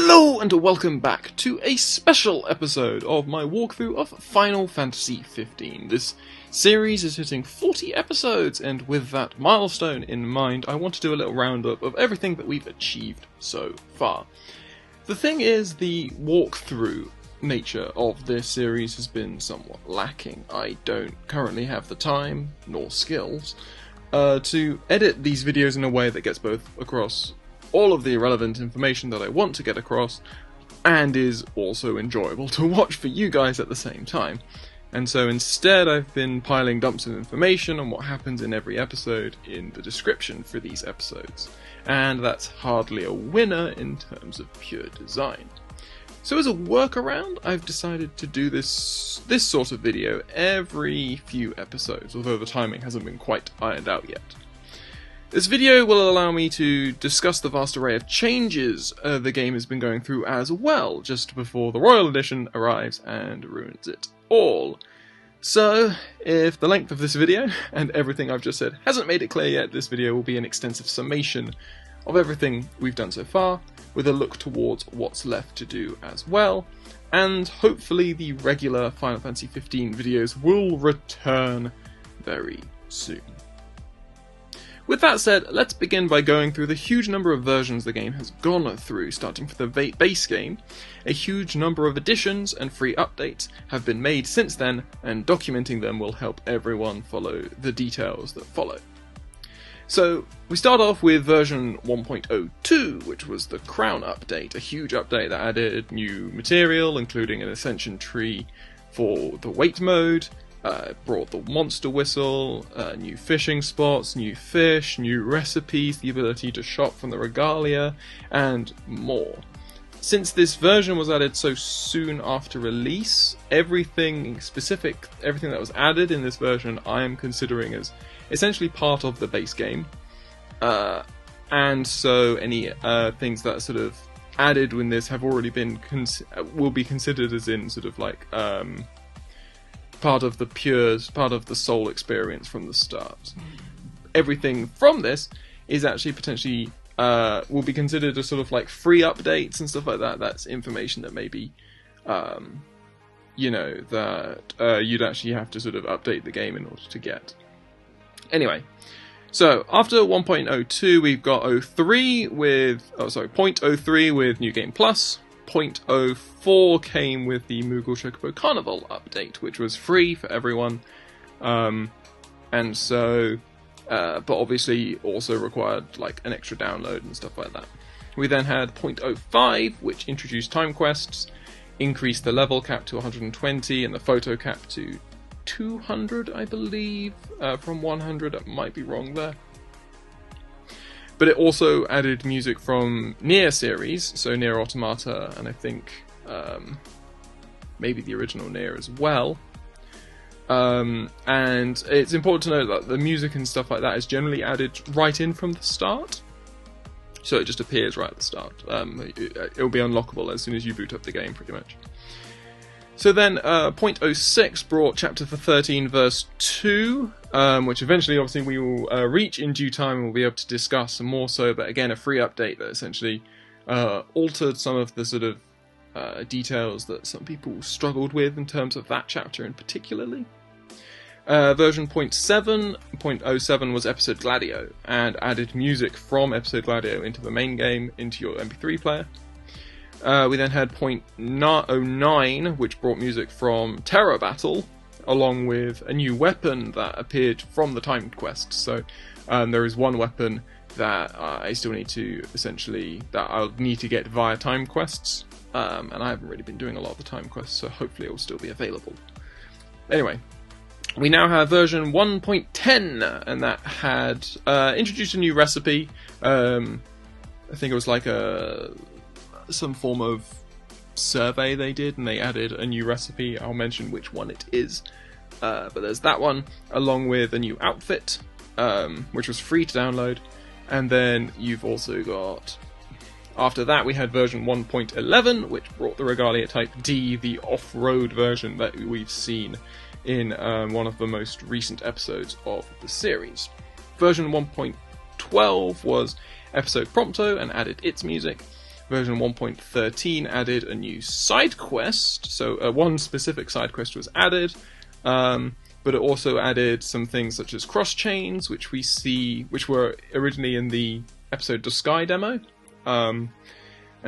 Hello and welcome back to a special episode of my walkthrough of Final Fantasy XV. This series is hitting 40 episodes, and with that milestone in mind, I want to do a little roundup of everything that we've achieved so far. The thing is, the walkthrough nature of this series has been somewhat lacking. I don't currently have the time, nor skills, to edit these videos in a way that gets both across all of the relevant information that I want to get across, and is also enjoyable to watch for you guys at the same time. And so instead I've been piling dumps of information on what happens in every episode in the description for these episodes, and that's hardly a winner in terms of pure design. So as a workaround, I've decided to do this sort of video every few episodes, although the timing hasn't been quite ironed out yet. This video will allow me to discuss the vast array of changes the game has been going through as well, just before the Royal Edition arrives and ruins it all. So, if the length of this video, and everything I've just said, hasn't made it clear yet, this video will be an extensive summation of everything we've done so far, with a look towards what's left to do as well, and hopefully the regular Final Fantasy XV videos will return very soon. With that said, let's begin by going through the huge number of versions the game has gone through, starting from the base game. A huge number of additions and free updates have been made since then, and documenting them will help everyone follow the details that follow. So, we start off with version 1.02, which was the Crown update, a huge update that added new material, including an Ascension tree for the wait mode, brought the monster whistle, new fishing spots, new fish, new recipes, the ability to shop from the regalia, and more. Since this version was added so soon after release, everything that was added in this version I am considering as essentially part of the base game. And so any things that are sort of added when this have already been will be considered as in sort of like part of the soul experience from the start. Everything from this is actually potentially will be considered as sort of like free updates and stuff like that. That's information that maybe that you'd actually have to sort of update the game in order to get. Anyway, so after 1.02 we've got 0.03 with New Game Plus. 0.04 came with the Moogle Chocobo Carnival update, which was free for everyone, and so, but obviously also required like an extra download and stuff like that. We then had 0.05, which introduced time quests, increased the level cap to 120 and the photo cap to 200, I believe, from 100. I might be wrong there. But it also added music from Nier series, so Nier Automata, and I think maybe the original Nier as well. And it's important to note that the music and stuff like that is generally added right in from the start. So it just appears right at the start. It'll be unlockable as soon as you boot up the game, pretty much. So then 0.06 brought Chapter 13 verse 2, which eventually obviously we will reach in due time and we'll be able to discuss some more so, but again a free update that essentially altered some of the sort of details that some people struggled with in terms of that chapter in particularly. Version 0.07 was Episode Gladio, and added music from Episode Gladio into the main game, into your MP3 player. We then had 0.09, which brought music from Terra Battle, along with a new weapon that appeared from the timed quest. So there is one weapon that I still need to that I'll need to get via time quests, and I haven't really been doing a lot of the time quests, so hopefully it will still be available. Anyway, we now have version 1.10, and that had introduced a new recipe. I think it was like some form of survey they did, and they added a new recipe. I'll mention which one it is, but there's that one, along with a new outfit, which was free to download. And then you've also got, after that we had version 1.11, which brought the Regalia Type D, the off-road version that we've seen in one of the most recent episodes of the series. Version 1.12 was Episode Prompto and added its music. version 1.13 added a new side quest, so one specific side quest was added, but it also added some things such as cross chains, which were originally in the episode to Sky demo, and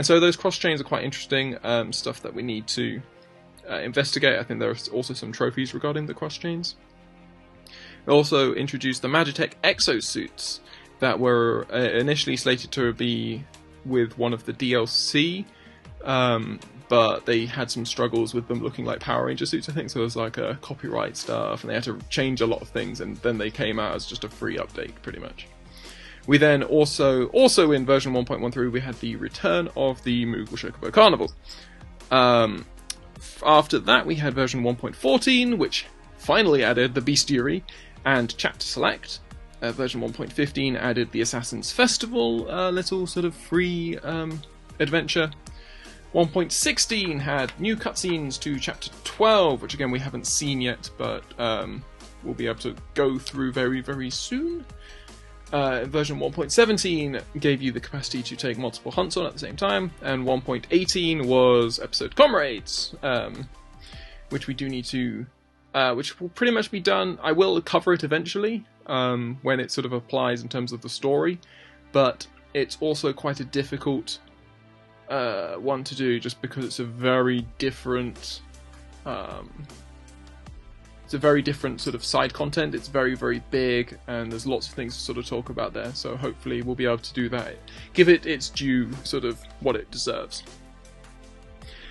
so those cross chains are quite interesting, stuff that we need to investigate. I think there are also some trophies regarding the cross chains. It also introduced the Magitech exosuits that were initially slated to be with one of the DLC, but they had some struggles with them looking like Power Ranger suits, I think, so it was like a copyright stuff, and they had to change a lot of things, and then they came out as just a free update, pretty much. We then also in version 1.13, we had the return of the Moogle Chocobo Carnival. After that, we had version 1.14, which finally added the Bestiary and Chapter Select. Version 1.15 added the Assassin's Festival, little sort of free adventure. 1.16 had new cutscenes to Chapter 12, which again we haven't seen yet, but we'll be able to go through very, very soon. Version 1.17 gave you the capacity to take multiple hunts on at the same time, and 1.18 was Episode Comrades, which we do need to, which will pretty much be done. I will cover it eventually, when it sort of applies in terms of the story, but it's also quite a difficult one to do, just because it's a very different sort of side content. It's very, very big, and there's lots of things to sort of talk about there, so hopefully we'll be able to do that, give it its due, sort of what it deserves.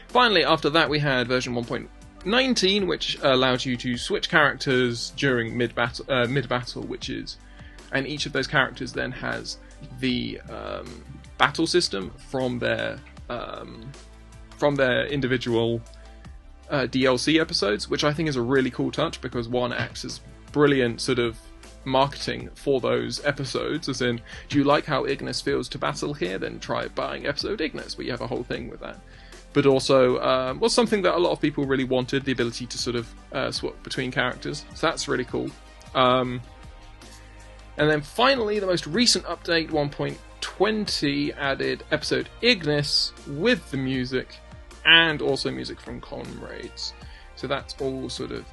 Finally, after that, we had version 1.19, which allowed you to switch characters during mid-battle, and each of those characters then has the battle system from their individual DLC episodes, which I think is a really cool touch, because one acts as brilliant sort of marketing for those episodes, as in, do you like how Ignis feels to battle here? Then try buying episode Ignis, where you have a whole thing with that. But also was something that a lot of people really wanted, the ability to sort of swap between characters, so that's really cool. And then finally, the most recent update, 1.20, added episode Ignis with the music, and also music from Comrades. So that's all sort of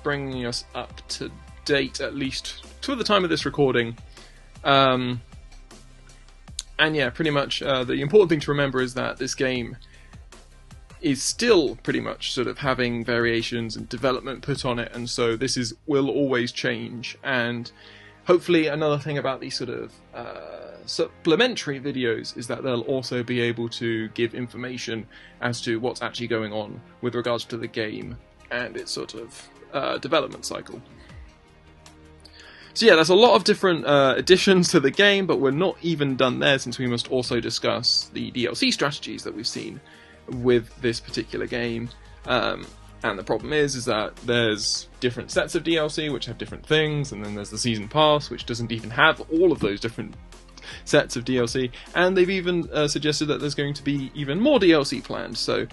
bringing us up to date, at least to the time of this recording. And yeah, pretty much the important thing to remember is that this game is still pretty much sort of having variations and development put on it, and so this will always change. And hopefully another thing about these sort of supplementary videos is that they'll also be able to give information as to what's actually going on with regards to the game and its sort of development cycle. So yeah, there's a lot of different additions to the game, but we're not even done there, since we must also discuss the DLC strategies that we've seen with this particular game. And the problem is that there's different sets of DLC which have different things, and then there's the Season Pass, which doesn't even have all of those different sets of DLC, and they've even suggested that there's going to be even more DLC planned, so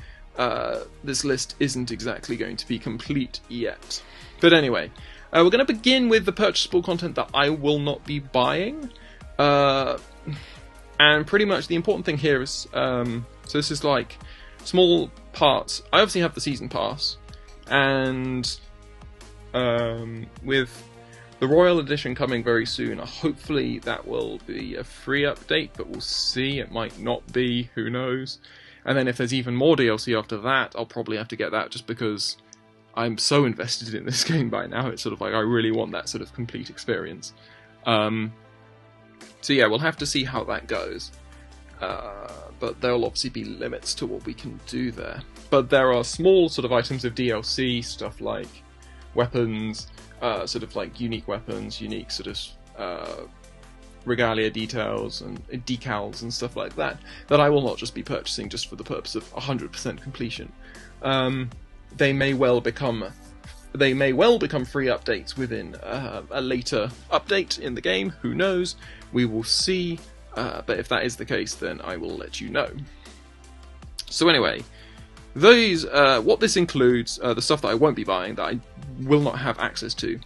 this list isn't exactly going to be complete yet. But anyway, we're going to begin with the purchasable content that I will not be buying, and pretty much the important thing here is, so this is like small parts. I obviously have the Season Pass, and with the Royal Edition coming very soon, hopefully that will be a free update, but we'll see, it might not be, who knows. And then if there's even more DLC after that, I'll probably have to get that, just because I'm so invested in this game by now. It's sort of like, I really want that sort of complete experience. So yeah, we'll have to see how that goes. But there'll obviously be limits to what we can do there. But there are small sort of items of DLC, stuff like weapons, sort of like unique weapons, unique sort of regalia details and decals and stuff like that, that I will not just be purchasing just for the purpose of 100% completion. They may well become free updates within a later update in the game, who knows, we will see, but if that is the case, then I will let you know. So anyway, what this includes, the stuff that I won't be buying, that I will not have access to,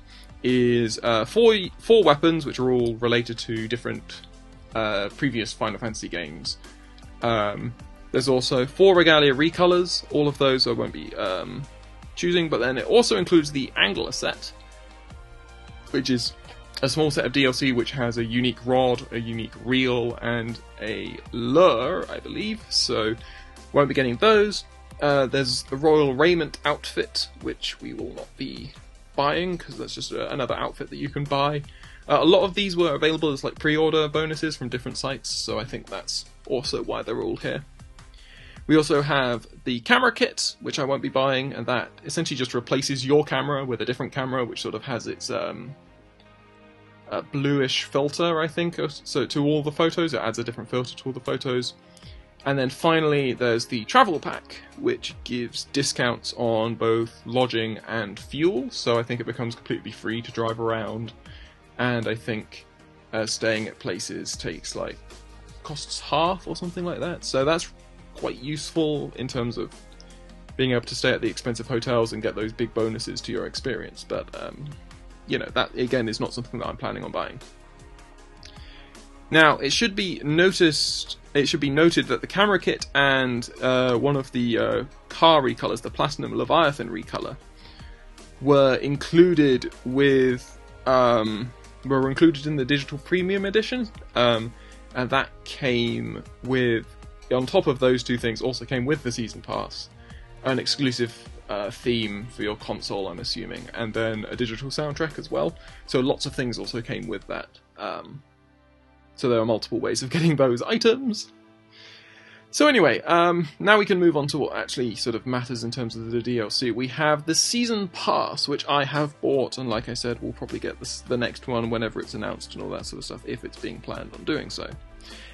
is four weapons, which are all related to different previous Final Fantasy games. There's also 4 Regalia recolors. All of those I won't be choosing, but then it also includes the Angler set, which is a small set of DLC which has a unique rod, a unique reel, and a lure, I believe, so won't be getting those. There's the Royal Raiment outfit, which we will not be buying, because that's just another outfit that you can buy. A lot of these were available as like pre-order bonuses from different sites, so I think that's also why they're all here. We also have the camera kit, which I won't be buying, and that essentially just replaces your camera with a different camera, which sort of has its bluish filter, I think, so to all the photos. It adds a different filter to all the photos. And then finally there's the travel pack, which gives discounts on both lodging and fuel, so I think it becomes completely free to drive around, and I think staying at places costs half or something like that, so that's quite useful in terms of being able to stay at the expensive hotels and get those big bonuses to your experience, but you know, that again is not something that I'm planning on buying. Now, it should be noted that the camera kit and one of the car recolors, the Platinum Leviathan recolor, were included in the digital premium edition, and that came with, on top of those two things, also came with the season pass, an exclusive theme for your console, I'm assuming, and then a digital soundtrack as well. So lots of things also came with that. So there are multiple ways of getting those items. So anyway, now we can move on to what actually sort of matters in terms of the DLC. We have the Season Pass, which I have bought, and like I said, we'll probably get the next one whenever it's announced and all that sort of stuff, if it's being planned on doing so.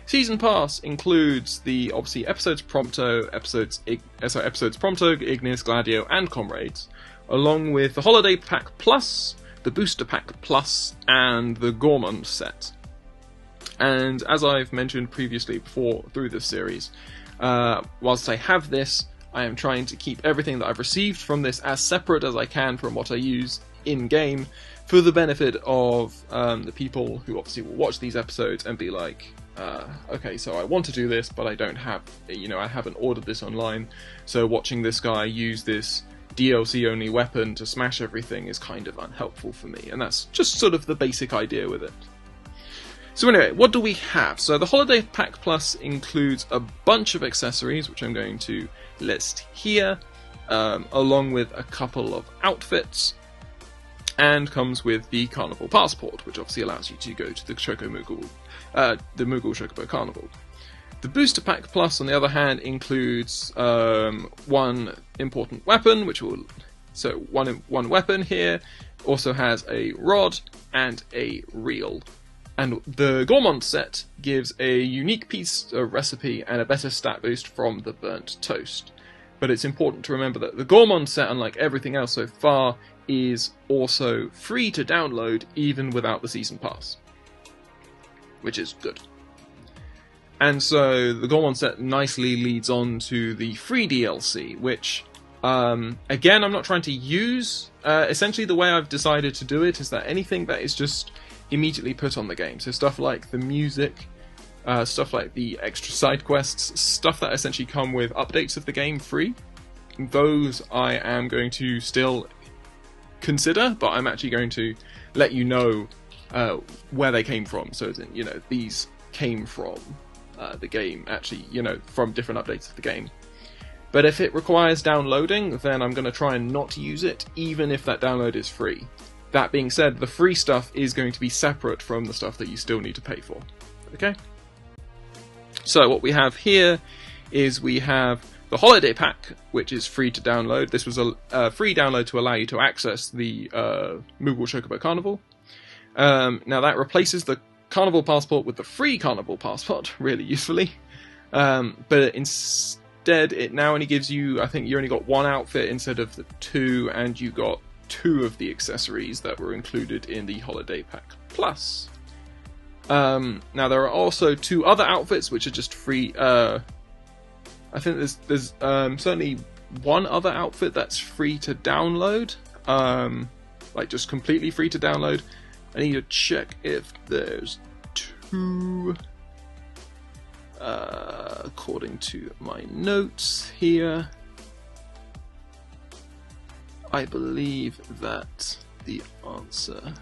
Season Pass includes the, obviously, episodes Prompto, episodes Prompto, Ignis, Gladio, and Comrades, along with the Holiday Pack Plus, the Booster Pack Plus, and the Gourmand set. And as I've mentioned previously through this series, whilst I have this, I am trying to keep everything that I've received from this as separate as I can from what I use in-game, for the benefit of the people who obviously will watch these episodes and be like, okay, so I want to do this, but I don't have, I haven't ordered this online, so watching this guy use this DLC-only weapon to smash everything is kind of unhelpful for me, and that's just sort of the basic idea with it. So anyway, what do we have? So the Holiday Pack Plus includes a bunch of accessories, which I'm going to list here, along with a couple of outfits, and comes with the Carnival Passport, which obviously allows you to go to the Moogle Chocobo Carnival. The Booster Pack Plus, on the other hand, includes one important weapon, one weapon here, also has a rod and a reel. And the Gourmand set gives a unique piece of recipe and a better stat boost from the Burnt Toast. But it's important to remember that the Gourmand set, unlike everything else so far, is also free to download even without the Season Pass, which is good. And so the Gourmand set nicely leads on to the free DLC, which, again, I'm not trying to use. Essentially, the way I've decided to do it is that anything that is just immediately put on the game, so stuff like the music, stuff like the extra side quests, stuff that essentially come with updates of the game free, those I am going to still consider, but I'm actually going to let you know where they came from, so that, these came from the game, actually, from different updates of the game. But if it requires downloading, then I'm going to try and not use it, even if that download is free. That being said, the free stuff is going to be separate from the stuff that you still need to pay for. Okay? So what we have here is we have the Holiday Pack, which is free to download. This was a free download to allow you to access the Moogle Chocobo Carnival. Now that replaces the Carnival Passport with the free Carnival Passport, really usefully. But instead, it now only gives you, I think you only got one outfit instead of the two, and you got 2 of the accessories that were included in the Holiday Pack Plus. Now there are also 2 other outfits which are just free. I think there's certainly one other outfit that's free to download, like just completely free to download. I need to check if there's 2. according to my notes here, I believe that the answer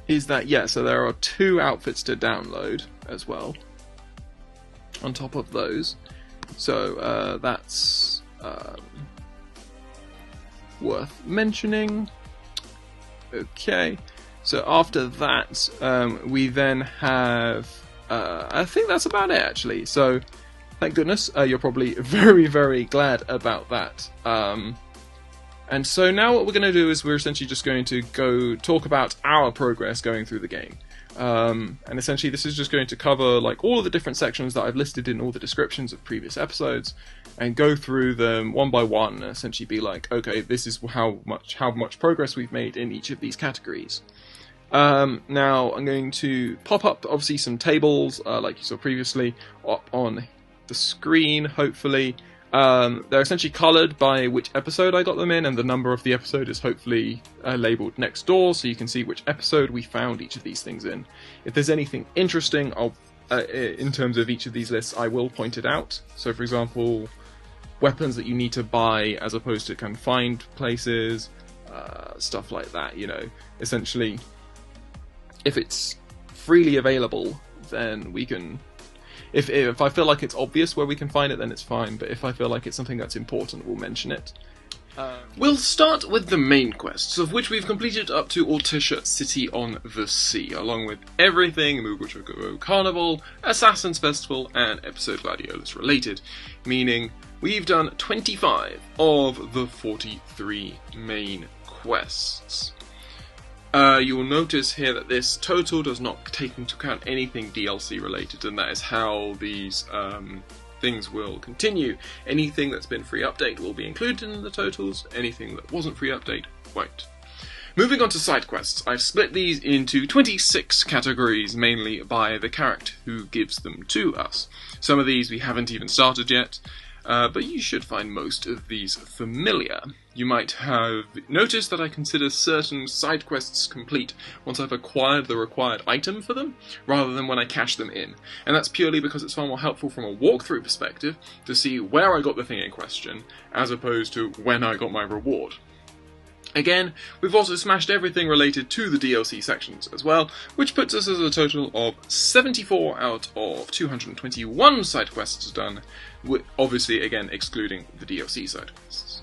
is that, yeah, so there are 2 outfits to download as well on top of those. So that's worth mentioning. Okay, so after that, we then have, I think that's about it actually. So thank goodness, you're probably very, very glad about that. And so now what we're going to do is we're essentially just going to go talk about our progress going through the game. And essentially this is just going to cover like all of the different sections that I've listed in all the descriptions of previous episodes, and go through them one by one and essentially be like, okay, this is how much progress we've made in each of these categories. Now I'm going to pop up obviously some tables like you saw previously up on the screen, hopefully. They're essentially coloured by which episode I got them in, and the number of the episode is hopefully labelled next door, so you can see which episode we found each of these things in. If there's anything interesting in terms of each of these lists, I will point it out. So for example, weapons that you need to buy as opposed to kind of find places, stuff like that, you know. Essentially, if it's freely available, then we can... If I feel like it's obvious where we can find it, then it's fine, but if I feel like it's something that's important, we'll mention it. We'll start with the main quests, of which we've completed up to Altissia City on the Sea, along with everything Moogle Chocobo Carnival, Assassin's Festival, and Episode Gladiolus related, meaning we've done 25 of the 43 main quests. You'll notice here that this total does not take into account anything DLC related, and that is how these things will continue. Anything that's been free update will be included in the totals, anything that wasn't free update won't. Moving on to side quests, I've split these into 26 categories, mainly by the character who gives them to us. Some of these we haven't even started yet, but you should find most of these familiar. You might have noticed that I consider certain side quests complete once I've acquired the required item for them, rather than when I cash them in. And that's purely because it's far more helpful from a walkthrough perspective to see where I got the thing in question, as opposed to when I got my reward. Again, we've also smashed everything related to the DLC sections as well, which puts us at a total of 74 out of 221 side quests done, obviously again excluding the DLC side quests.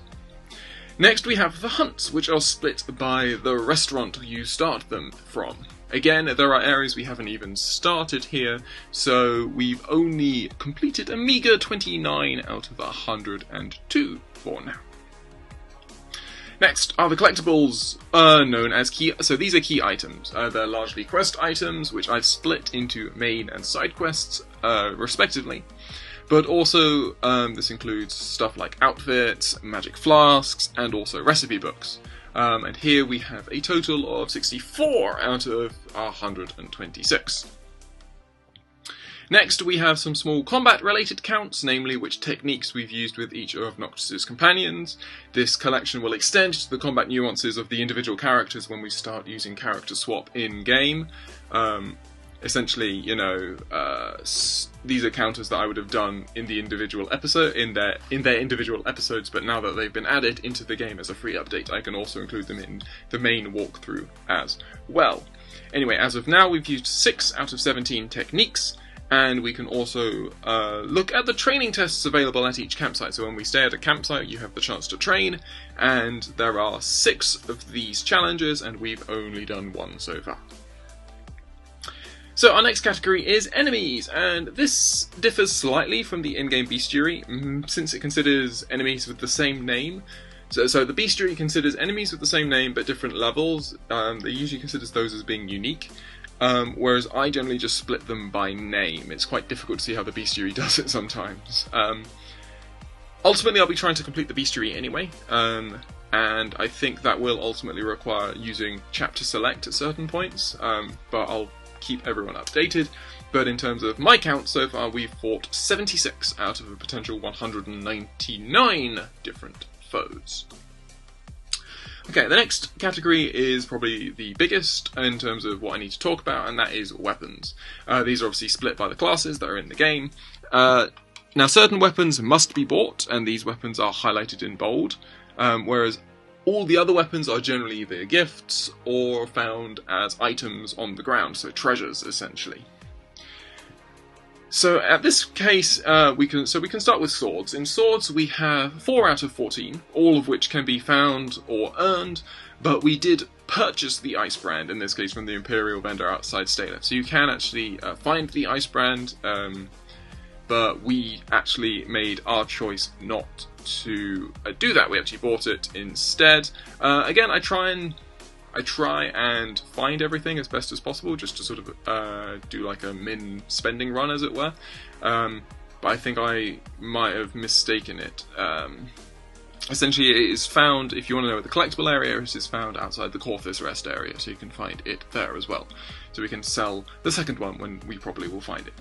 Next we have the hunts, which are split by the restaurant you start them from. Again, there are areas we haven't even started here, so we've only completed a meager 29 out of 102 for now. Next are the collectibles, known as key. So these are key items. They're largely quest items, which I've split into main and side quests, respectively. But also, this includes stuff like outfits, magic flasks, and also recipe books. And here we have a total of 64 out of 126. Next, we have some small combat-related counts, namely which techniques we've used with each of Noctis's companions. This collection will extend to the combat nuances of the individual characters when we start using character swap in-game. Essentially, you know, these are counters that I would have done in the individual episode, in their individual episodes, but now that they've been added into the game as a free update, I can also include them in the main walkthrough as well. Anyway, as of now, we've used 6 out of 17 techniques. And we can also look at the training tests available at each campsite. So when we stay at a campsite, you have the chance to train, and there are 6 of these challenges, and we've only done 1 so far. So our next category is enemies, and this differs slightly from the in-game bestiary, since it considers enemies with the same name. So the bestiary considers enemies with the same name but different levels. It usually considers those as being unique. Whereas I generally just split them by name. It's quite difficult to see how the bestiary does it sometimes. Ultimately, I'll be trying to complete the bestiary anyway, and I think that will ultimately require using chapter select at certain points, but I'll keep everyone updated. But in terms of my count so far, we've fought 76 out of a potential 199 different foes. Okay, the next category is probably the biggest in terms of what I need to talk about, and that is weapons. These are obviously split by the classes that are in the game. Now, certain weapons must be bought, and these weapons are highlighted in bold, whereas all the other weapons are generally either gifts or found as items on the ground, so treasures, essentially. So at this case, we can start with swords. In swords, we have 4 out of 14, all of which can be found or earned, but we did purchase the Ice Brand, in this case from the Imperial vendor outside Staelef. So you can actually find the Ice Brand, but we actually made our choice not to do that. We actually bought it instead. Again, I try and find everything as best as possible, just to sort of do like a min spending run, as it were. But I think I might have mistaken it. Essentially, it is found, if you want to know the collectible area, it is found outside the Corthus Rest area, so you can find it there as well. So we can sell the second one when we probably will find it.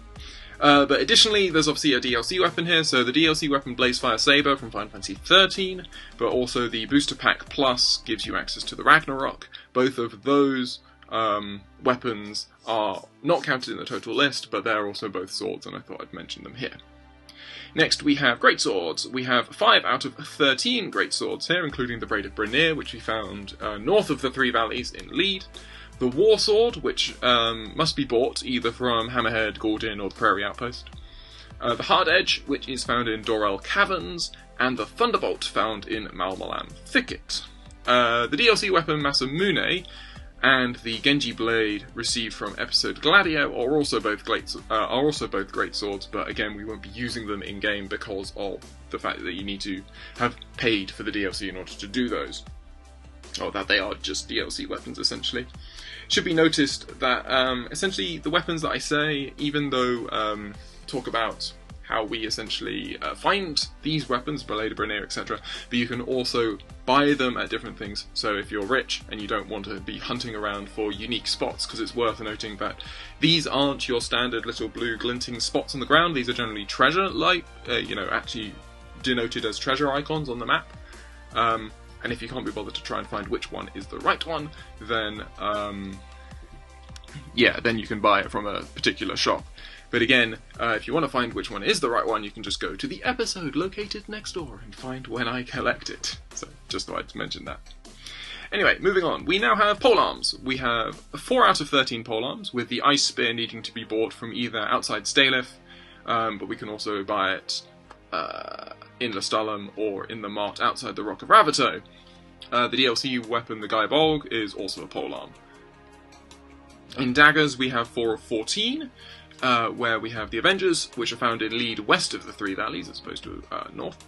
But additionally, there's obviously a DLC weapon here, so the DLC weapon Blazefire Saber from Final Fantasy XIII, but also the Booster Pack Plus gives you access to the Ragnarok. Both of those weapons are not counted in the total list, but they're also both swords, and I thought I'd mention them here. Next, we have Greatswords. We have 5 out of 13 Greatswords here, including the Braid of Brenir, which we found north of the Three Valleys in Lead. The Warsword, which must be bought either from Hammerhead, Gordon, or the Prairie Outpost. The Hard Edge, which is found in Dorel Caverns, and the Thunderbolt, found in Malmalam Thicket. The DLC weapon Masamune and the Genji Blade received from Episode Gladio are also both great swords, but again, we won't be using them in game because of the fact that you need to have paid for the DLC in order to do those. Or that they are just DLC weapons, essentially. Should be noticed that essentially the weapons that I say, even though talk about how we essentially find these weapons, Blade of Brenir, etc., but you can also buy them at different things. So if you're rich and you don't want to be hunting around for unique spots, because it's worth noting that these aren't your standard little blue glinting spots on the ground. These are generally treasure-like, actually denoted as treasure icons on the map. And if you can't be bothered to try and find which one is the right one, then then you can buy it from a particular shop. But again, if you want to find which one is the right one, you can just go to the episode located next door and find when I collect it. So, just thought I'd mention that. Anyway, moving on. We now have polearms. We have 4 out of 13 polearms, with the Ice Spear needing to be bought from either outside Staelef, but we can also buy it in Lestallum or in the Mart outside the Rock of Ravato. The DLC weapon, the Gae Bolg, is also a polearm. In daggers, we have 4 of 14, where we have the Avengers, which are found in Lead west of the Three Valleys as opposed to north.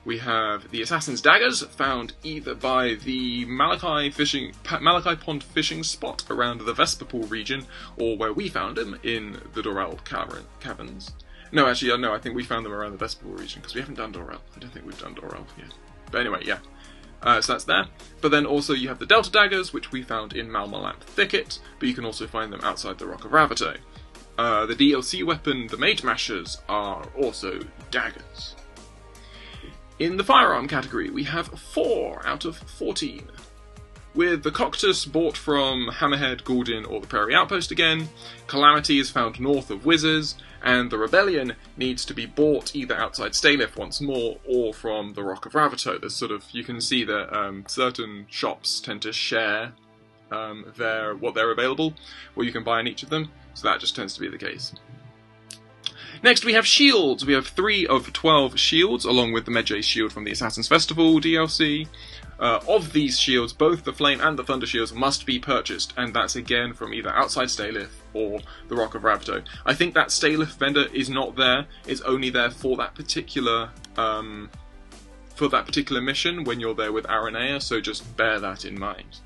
We have the Assassin's Daggers, found either by the Malachi Pond fishing spot around the Vesperpool region, or where we found them in the Dorel Caverns. No, actually, no, I think we found them around the Vesperpool region, because we haven't done Dorel. I don't think we've done Dorel yet. But anyway, yeah. So that's there. But then also you have the Delta Daggers, which we found in Malmalam Thicket, but you can also find them outside the Rock of Ravato. The DLC weapon, the Mage Mashers, are also daggers. In the firearm category, we have 4 out of 14. With the Coctus bought from Hammerhead, Gordon, or the Prairie Outpost again, Calamity is found north of Whizzers, and the Rebellion needs to be bought either outside Staelef once more, or from the Rock of Ravato. There's you can see that certain shops tend to share what they're available, what you can buy in each of them, so that just tends to be the case. Next we have shields. We have 3 of 12 shields, along with the Medjay shield from the Assassin's Festival DLC. Of these shields, both the Flame and the Thunder shields must be purchased, and that's again from either outside Staelef or the Rock of Ravato. I think that Staelef vendor is not there, it's only there for that particular mission when you're there with Aranea, so just bear that in mind.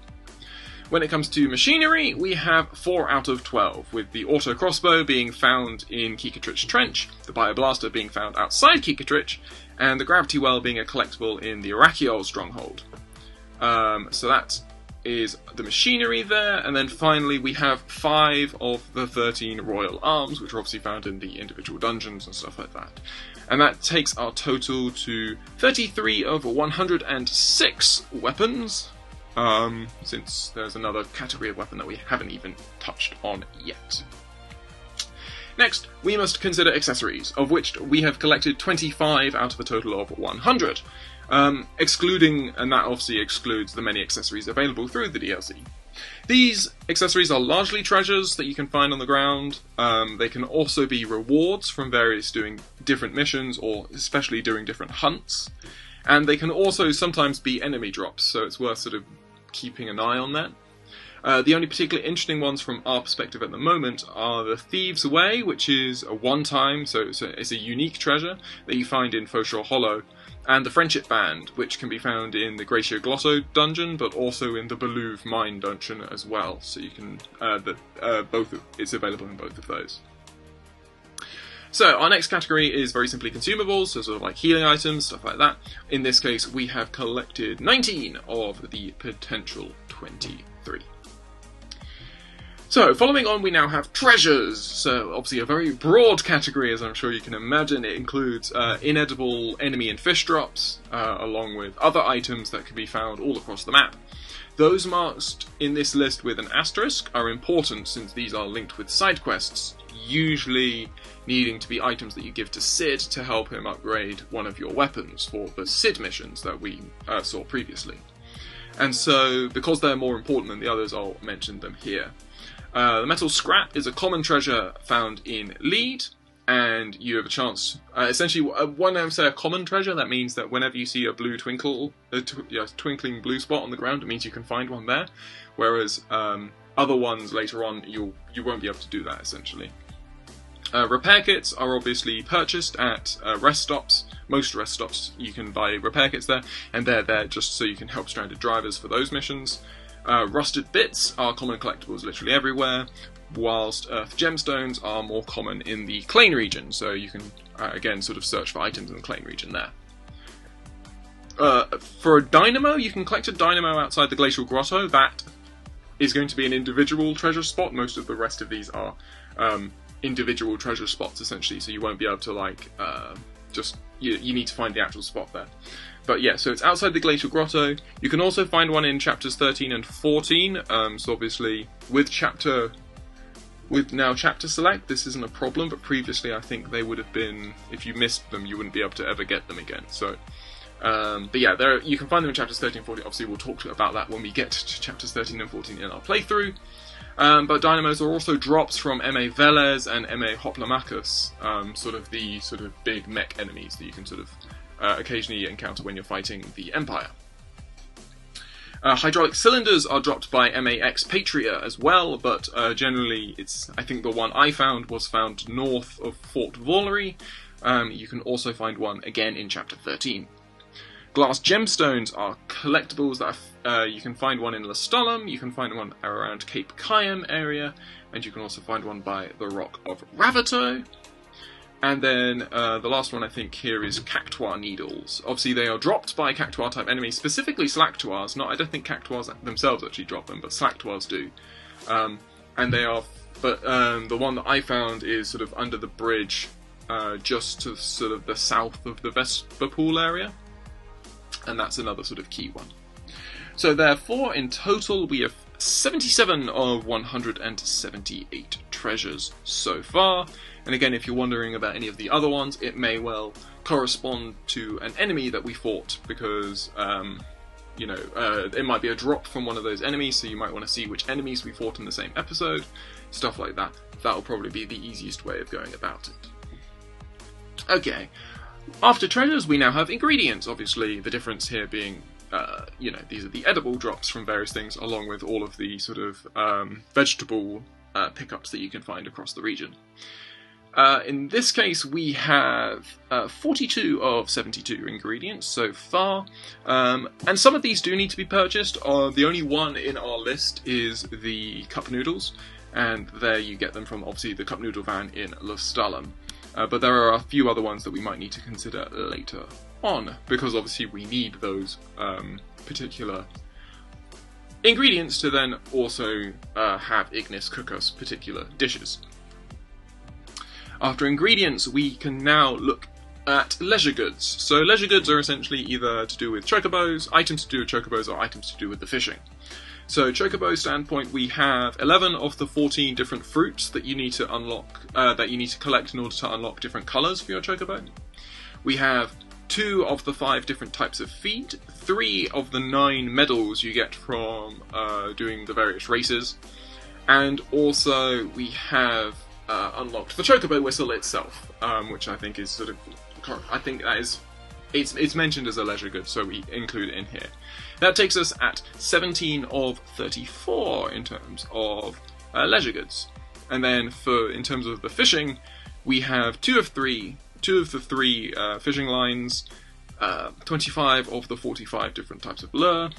When it comes to machinery, we have 4 out of 12, with the Auto Crossbow being found in Kikatrich Trench, the Bioblaster being found outside Kikatrich, and the Gravity Well being a collectible in the Arakiol Stronghold. So that is the machinery there, and then finally we have 5 of the 13 Royal Arms, which are obviously found in the individual dungeons and stuff like that. And that takes our total to 33 of 106 weapons. since there's another category of weapon that we haven't even touched on yet. Next, we must consider accessories, of which we have collected 25 out of a total of 100, excluding, and that obviously excludes the many accessories available through the DLC. These accessories are largely treasures that you can find on the ground. They can also be rewards from various doing different missions, or especially during different hunts. And they can also sometimes be enemy drops, so it's worth sort of keeping an eye on that. The only particularly interesting ones from our perspective at the moment are the Thieves' Way, which is a one-time, so it's a unique treasure that you find in Foshaw Hollow, and the Friendship Band, which can be found in the Glacier Grotto dungeon, but also in the Beluve Mine dungeon as well. So you can it's available in both of those. So our next category is very simply consumables, so sort of like healing items, stuff like that. In this case, we have collected 19 of the potential 23. So, following on, we now have treasures. So, obviously a very broad category, as I'm sure you can imagine. It includes inedible enemy and fish drops, along with other items that can be found all across the map. Those marked in this list with an asterisk are important, since these are linked with side quests, usually needing to be items that you give to Cid to help him upgrade one of your weapons for the Cid missions that we saw previously. And so, because they're more important than the others, I'll mention them here. The metal scrap is a common treasure found in Lead, and you have a chance. Essentially, when I say a common treasure, that means that whenever you see a blue twinkling blue spot on the ground, it means you can find one there. Whereas other ones later on, you won't be able to do that. Essentially, repair kits are obviously purchased at rest stops. Most rest stops you can buy repair kits there, and they're there just so you can help stranded drivers for those missions. Rusted bits are common collectibles literally everywhere, whilst earth gemstones are more common in the Clane region, so you can again sort of search for items in the Clane region there. For a dynamo, you can collect a dynamo outside the Glacial Grotto. That is going to be an individual treasure spot. Most of the rest of these are individual treasure spots essentially, so you won't be able to you need to find the actual spot there. But yeah, so it's outside the Glacial Grotto. You can also find one in chapters 13 and 14. So obviously, with now chapter select, this isn't a problem. But previously, I think they would have been. If you missed them, you wouldn't be able to ever get them again. So, but yeah, you can find them in chapters 13 and 14. Obviously, we'll talk about that when we get to chapters 13 and 14 in our playthrough. But dynamos are also drops from M.A. Velez and M.A. Hoplomachus, sort of big mech enemies that you can sort of occasionally encounter when you're fighting the Empire. Hydraulic cylinders are dropped by M.A. Expatria as well, but generally I think the one I found was found north of Fort Valery. You can also find one again in chapter 13. Glass gemstones are collectibles that you can find one in Lestallum, you can find one around Cape Kayam area, and you can also find one by the Rock of Ravato. And then the last one I think here is Cactuar needles. Obviously they are dropped by Cactuar type enemies, specifically Slactuars. I don't think Cactuars themselves actually drop them, but Slactuars do. And they are, but the one that I found is sort of under the bridge, just to sort of the south of the Vesper Pool area. And that's another sort of key one. So therefore, in total, we have 77 of 178 treasures so far. And again, if you're wondering about any of the other ones, it may well correspond to an enemy that we fought, because, it might be a drop from one of those enemies, so you might want to see which enemies we fought in the same episode, stuff like that. That'll probably be the easiest way of going about it. Okay. After treasures, we now have ingredients. Obviously, the difference here being, these are the edible drops from various things, along with all of the sort of vegetable pickups that you can find across the region. In this case, we have 42 of 72 ingredients so far, and some of these do need to be purchased. The only one in our list is the cup noodles, and there you get them from, obviously, the cup noodle van in Lestallum. But there are a few other ones that we might need to consider later on, because obviously we need those particular ingredients to then also have Ignis cook us particular dishes. After ingredients, we can now look at leisure goods. So leisure goods are essentially either to do with chocobos, items to do with chocobos, or items to do with the fishing. So chocobo standpoint, we have 11 of the 14 different fruits that you need to unlock, that you need to collect in order to unlock different colours for your chocobo. We have 2 of the 5 different types of feed, 3 of the 9 medals you get from doing the various races, and also we have unlocked the chocobo whistle itself, which I think is sort of, I think that is, it's mentioned as a leisure good, so we include it in here. That takes us at 17 of 34 in terms of leisure goods. And then in terms of the fishing, we have 2 of the 3 fishing lines, 25 of the 45 different types of lure,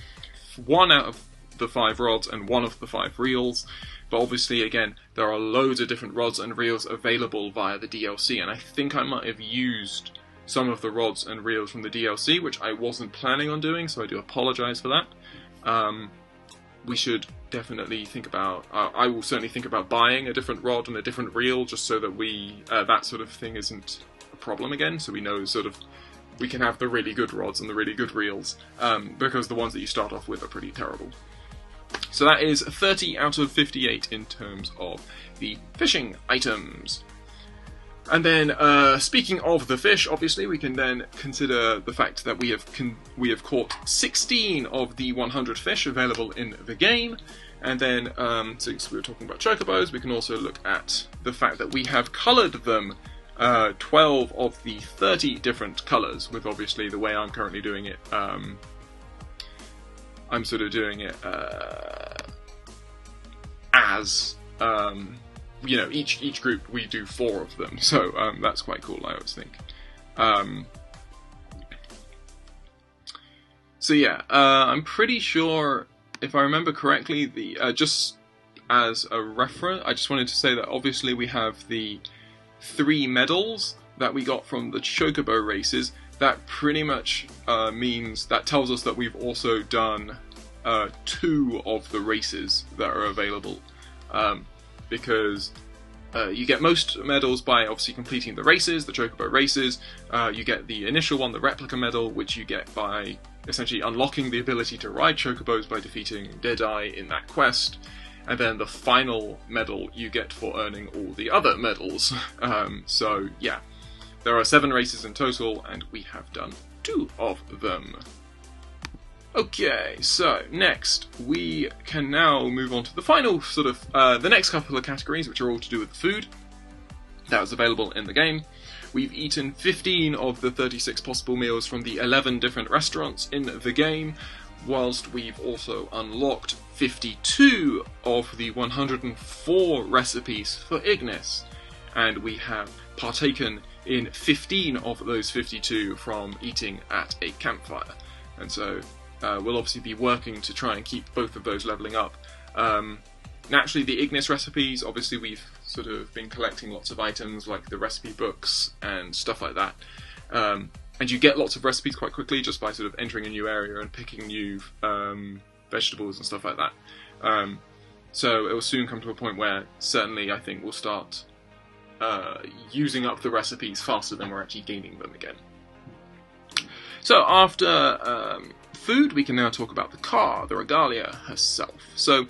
1 out of the 5 rods, and 1 of the 5 reels. But obviously, again, there are loads of different rods and reels available via the DLC, and I think I might have used some of the rods and reels from the DLC, which I wasn't planning on doing, so I do apologise for that. We should definitely think about, I will certainly think about buying a different rod and a different reel, just so that that sort of thing isn't a problem again, so we know sort of we can have the really good rods and the really good reels, because the ones that you start off with are pretty terrible. So that is 30 out of 58 in terms of the fishing items. And then, speaking of the fish, obviously we can then consider the fact that we have caught 16 of the 100 fish available in the game. And then, since we were talking about chocobos, we can also look at the fact that we have coloured them 12 of the 30 different colours, with obviously the way I'm currently doing it, I'm sort of doing it as, you know, each group we do 4 of them, so that's quite cool, I always think. So yeah, I'm pretty sure, if I remember correctly, just as a reference, I just wanted to say that obviously we have the 3 medals that we got from the chocobo races. That pretty much means, that tells us that we've also done 2 of the races that are available, because you get most medals by obviously completing the races, the chocobo races. You get the initial one, the replica medal, which you get by essentially unlocking the ability to ride chocobos by defeating Deadeye in that quest. And then the final medal you get for earning all the other medals. So yeah, there are 7 races in total, and we have done 2 of them. Okay, so next we can now move on to the final sort of, the next couple of categories, which are all to do with food that was available in the game. We've eaten 15 of the 36 possible meals from the 11 different restaurants in the game, whilst we've also unlocked 52 of the 104 recipes for Ignis, and we have partaken in 15 of those 52 from eating at a campfire. And so we'll obviously be working to try and keep both of those leveling up. Naturally, the Ignis recipes, obviously we've sort of been collecting lots of items like the recipe books and stuff like that. And you get lots of recipes quite quickly just by sort of entering a new area and picking new vegetables and stuff like that. So it will soon come to a point where certainly I think we'll start using up the recipes faster than we're actually gaining them again. So after food, we can now talk about the car, the Regalia herself. So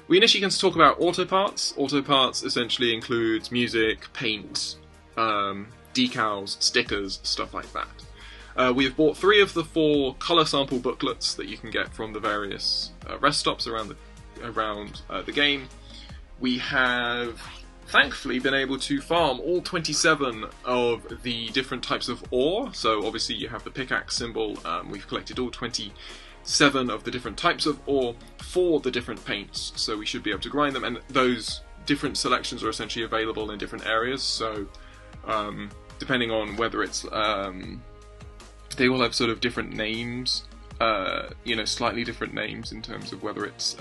we initially can talk about auto parts. Auto parts essentially includes music, paint, decals, stickers, stuff like that. We have bought 3 of the 4 colour sample booklets that you can get from the various rest stops around the game. We have thankfully been able to farm all 27 of the different types of ore. So obviously you have the pickaxe symbol. We've collected all 27 of the different types of ore for the different paints, so we should be able to grind them, and those different selections are essentially available in different areas. So depending on whether it's they all have sort of different names, you know, slightly different names in terms of whether it's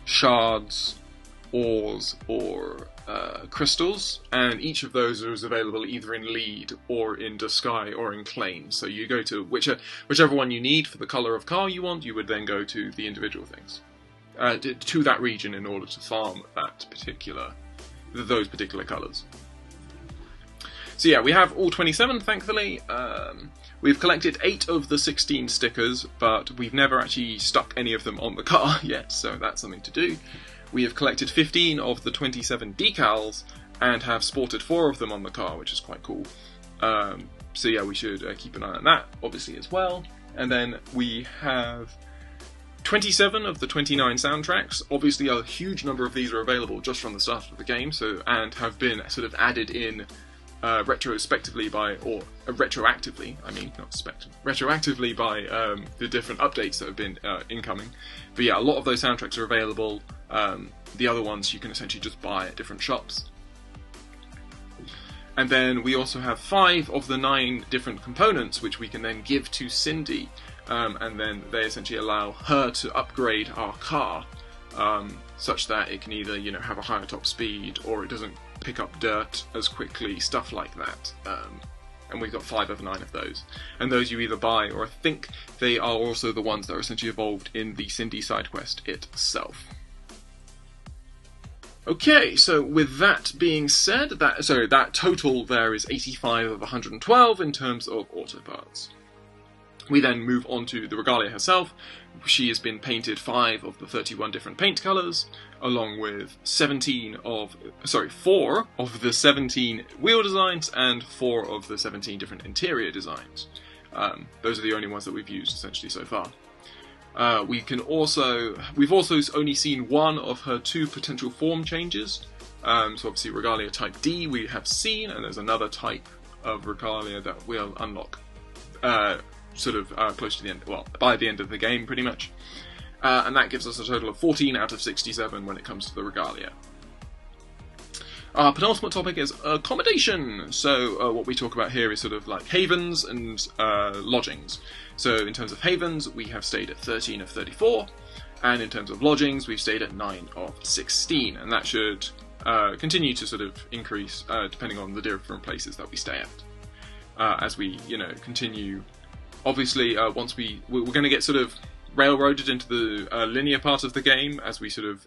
shards, ores, or crystals, and each of those is available either in lead or in Duscae or in Claim. So you go to whichever one you need for the colour of car you want, you would then go to the individual things, to that region in order to farm those particular colours. So yeah, we have all 27, thankfully. We've collected 8 of the 16 stickers, but we've never actually stuck any of them on the car yet, so that's something to do. We have collected 15 of the 27 decals, and have sported 4 of them on the car, which is quite cool. So yeah, we should keep an eye on that, obviously, as well. And then we have 27 of the 29 soundtracks. Obviously, a huge number of these are available just from the start of the game, and have been sort of added in retrospectively retroactively by the different updates that have been incoming. But yeah, a lot of those soundtracks are available. The other ones you can essentially just buy at different shops. And then we also have 5 of the 9 different components which we can then give to Cindy, and then they essentially allow her to upgrade our car such that it can either, you know, have a higher top speed, or it doesn't pick up dirt as quickly, stuff like that. And we've got 5 of 9 of those. And those you either buy, or I think they are also the ones that are essentially evolved in the Cindy side quest itself. Okay, so with that being said, that total there is 85 of 112 in terms of auto parts. We then move on to the Regalia herself. She has been painted 5 of the 31 different paint colours, along with 4 of the 17 wheel designs and 4 of the 17 different interior designs. Those are the only ones that we've used essentially so far. We've also only seen 1 of her 2 potential form changes. So obviously Regalia Type D we have seen, and there's another type of Regalia that we'll unlock close to the end, well, by the end of the game pretty much. And that gives us a total of 14 out of 67 when it comes to the Regalia. Our penultimate topic is accommodation. So what we talk about here is sort of like havens and lodgings. So in terms of havens, we have stayed at 13 of 34, and in terms of lodgings, we've stayed at 9 of 16, and that should continue to sort of increase depending on the different places that we stay at. As we, you know, continue, obviously, once we're going to get sort of railroaded into the linear part of the game as we sort of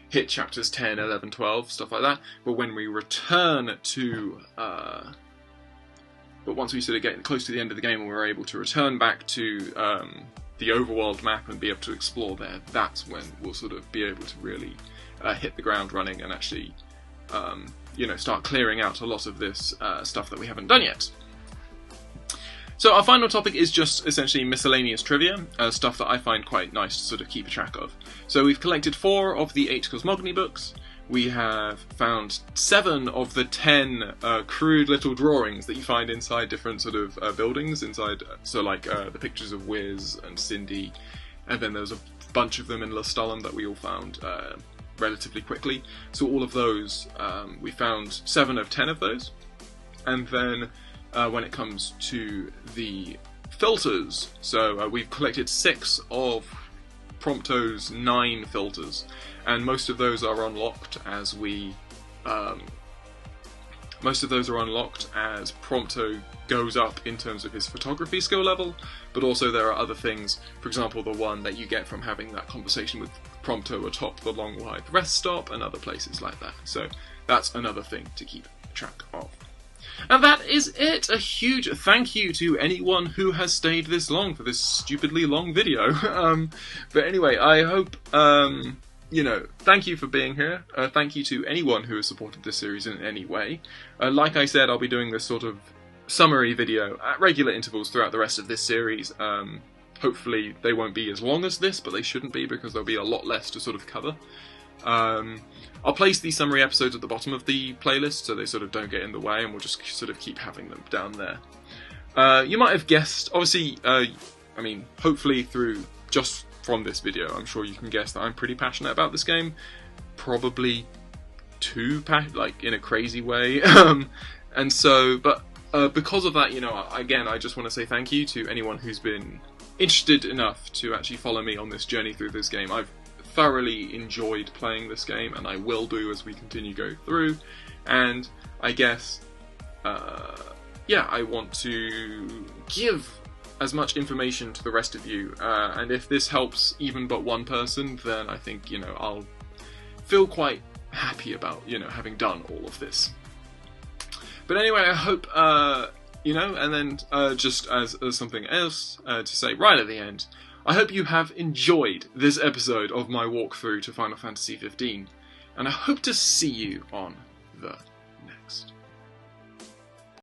hit chapters 10, 11, 12, stuff like that. But when we return to but once we sort of get close to the end of the game and we're able to return back to the overworld map and be able to explore there, that's when we'll sort of be able to really hit the ground running and actually start clearing out a lot of this stuff that we haven't done yet. So our final topic is just essentially miscellaneous trivia, stuff that I find quite nice to sort of keep track of. So we've collected 4 of the 8 cosmogony books. We have found 7 of the 10 crude little drawings that you find inside different sort of buildings inside. So like the pictures of Wiz and Cindy, and then there's a bunch of them in Lestallum that we all found relatively quickly. So all of those, we found 7 of 10 of those. And then when it comes to the filters, so we've collected 6 of Prompto's 9 filters, and most of those are unlocked as Prompto goes up in terms of his photography skill level, but also there are other things, for example the one that you get from having that conversation with Prompto atop the Long Wide Rest Stop and other places like that. So that's another thing to keep track of. And that is it! A huge thank you to anyone who has stayed this long for this stupidly long video. But anyway, I hope, thank you for being here. Thank you to anyone who has supported this series in any way. Like I said, I'll be doing this sort of summary video at regular intervals throughout the rest of this series. Hopefully they won't be as long as this, but they shouldn't be because there'll be a lot less to sort of cover. I'll place these summary episodes at the bottom of the playlist so they sort of don't get in the way, and we'll just sort of keep having them down there. You might have guessed, obviously, hopefully just from this video, I'm sure you can guess that I'm pretty passionate about this game. Probably too in a crazy way. And so, but because of that, again, I just want to say thank you to anyone who's been interested enough to actually follow me on this journey through this game. I've thoroughly enjoyed playing this game, and I will do as we continue to go through. And I guess, I want to give as much information to the rest of you, and if this helps even but one person, then I think, I'll feel quite happy about, having done all of this. But anyway, I hope, and then just as something else to say right at the end, I hope you have enjoyed this episode of my walkthrough to Final Fantasy XV, and I hope to see you on the